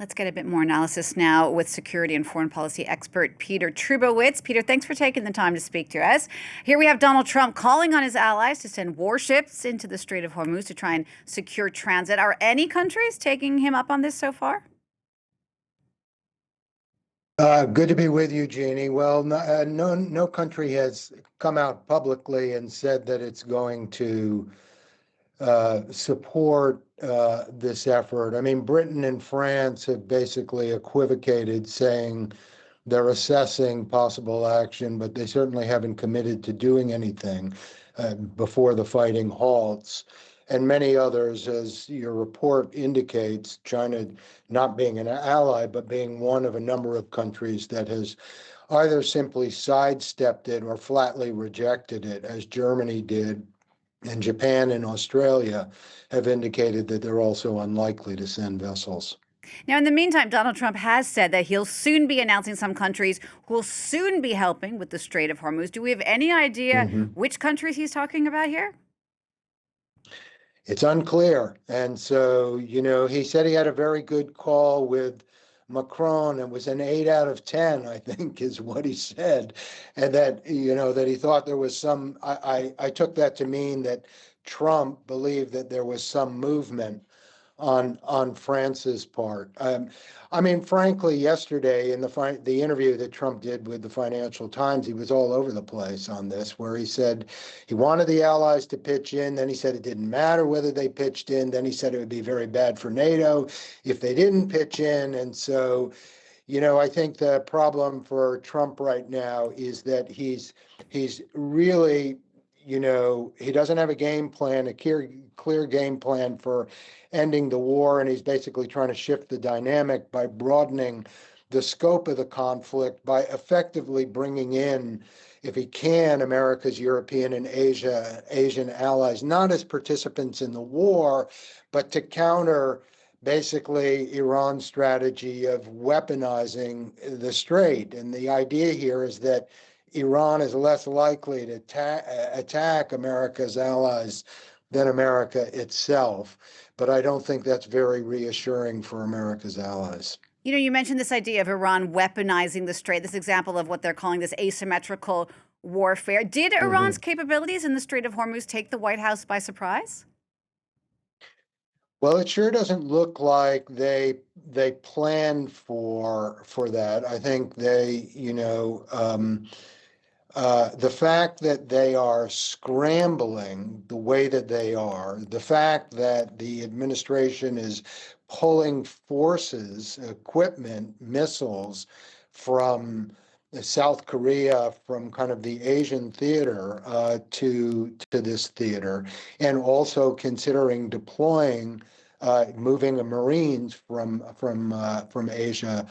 Let's get a bit more analysis now with security and foreign policy expert Peter Trubowitz. Peter, thanks for taking the time to speak to us. Here we have Donald Trump calling on his allies to send warships into the Strait of Hormuz to try and secure transit. Are any countries taking him up on this so far? Good to be with you, Jeannie. Well, no country has come out publicly and said that it's going to support this effort. I mean, Britain and France have basically equivocated, saying they're assessing possible action, but they certainly haven't committed to doing anything before the fighting halts. And many others, as your report indicates, China not being an ally, but being one of a number of countries that has either simply sidestepped it or flatly rejected it, as Germany did. And Japan and Australia have indicated that they're also unlikely to send vessels. Now, in the meantime, Donald Trump has said that he'll soon be announcing some countries who will soon be helping with the Strait of Hormuz. Do we have any idea Mhm. which countries he's talking about here? It's unclear. And so, he said he had a very good call with Macron. It was an 8 out of 10, I think, is what he said. And that, that he thought there was some, I took that to mean that Trump believed that there was some movement on France's part. I mean, frankly, yesterday in the interview that Trump did with the Financial Times, he was all over the place on this, where he said he wanted the allies to pitch in. Then he said it didn't matter whether they pitched in. Then he said it would be very bad for NATO if they didn't pitch in. And so, I think the problem for Trump right now is that he's really, he doesn't have a game plan, a clear game plan for ending the war, and he's basically trying to shift the dynamic by broadening the scope of the conflict by effectively bringing in, if he can, America's European and Asian allies, not as participants in the war, but to counter basically Iran's strategy of weaponizing the strait. And the idea here is that Iran is less likely to attack America's allies than America itself. But I don't think that's very reassuring for America's allies. You mentioned this idea of Iran weaponizing the Strait, this example of what they're calling this asymmetrical warfare. Did Iran's Mhm. capabilities in the Strait of Hormuz take the White House by surprise? Well, it sure doesn't look like they planned for that. I think the fact that they are scrambling the way that they are, the fact that the administration is pulling forces, equipment, missiles from South Korea, from kind of the Asian theater to this theater, and also considering deploying, moving a Marines from Asia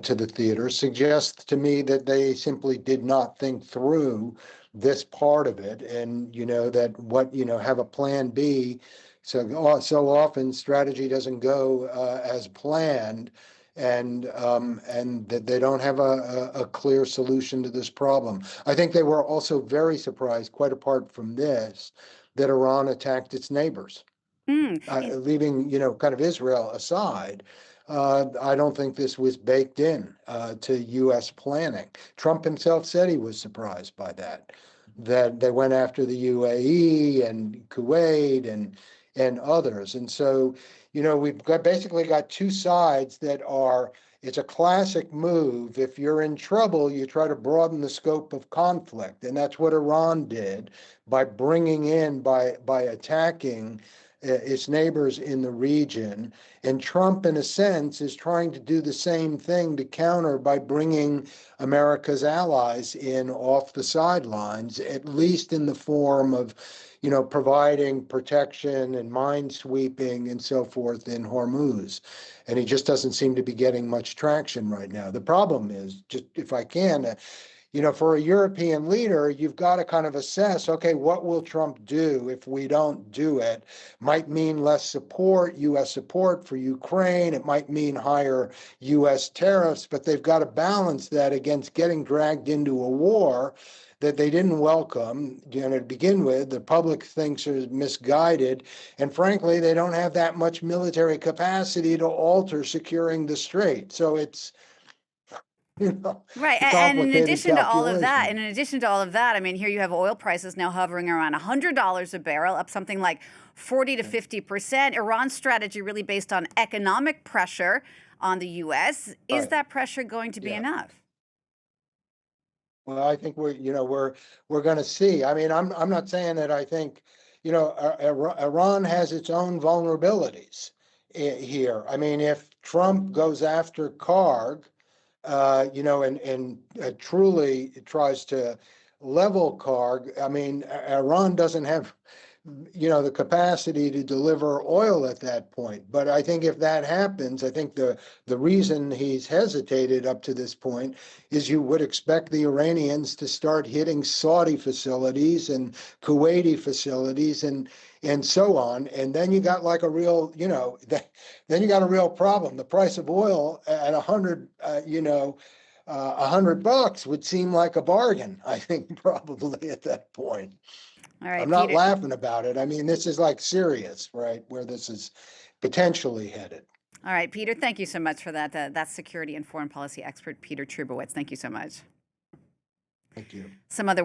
to the theater suggests to me that they simply did not think through this part of it, and that have a plan B. So often strategy doesn't go as planned, and that they don't have a clear solution to this problem. I think they were also very surprised, quite apart from this, that Iran attacked its neighbors. Mm. Leaving, kind of Israel aside, I don't think this was baked in to U.S. planning. Trump himself said he was surprised by that they went after the UAE and Kuwait and others. And so, basically got two sides that are. It's a classic move. If you're in trouble, you try to broaden the scope of conflict, and that's what Iran did by bringing in by attacking its neighbors in the region. And Trump, in a sense, is trying to do the same thing to counter by bringing America's allies in off the sidelines, at least in the form of, providing protection and minesweeping and so forth in Hormuz. And he just doesn't seem to be getting much traction right now. The problem is, just if I can, for a European leader, you've got to kind of assess, okay, what will Trump do if we don't do it? Might mean less support, U.S. support for Ukraine. It might mean higher U.S. tariffs, but they've got to balance that against getting dragged into a war that they didn't welcome, to begin with. The public thinks is misguided. And frankly, they don't have that much military capacity to alter securing the strait. So it's, Right. a And in complicated addition to all of that, calculation. I mean, here you have oil prices now hovering around $100 a barrel, up something like 40 to 50%. Iran's strategy really based on economic pressure on the U.S. Is Right. that pressure going to be Yeah. enough? Well, I think we're going to see. I mean, I'm not saying that I think, Iran has its own vulnerabilities here. I mean, if Trump goes after Karg, and truly tries to level Karg, I mean, Iran doesn't have, the capacity to deliver oil at that point. But I think if that happens, I think the reason he's hesitated up to this point is you would expect the Iranians to start hitting Saudi facilities and Kuwaiti facilities and so on. And then you got like a real, then you got a real problem. The price of oil at $100 would seem like a bargain, I think, probably at that point. All I'm right, not Peter. laughing about it. I mean, this is like serious, right? Where this is potentially headed. All right, Peter, thank you so much for that. That's security and foreign policy expert Peter Trubowitz. Thank you so much. Thank you. Some other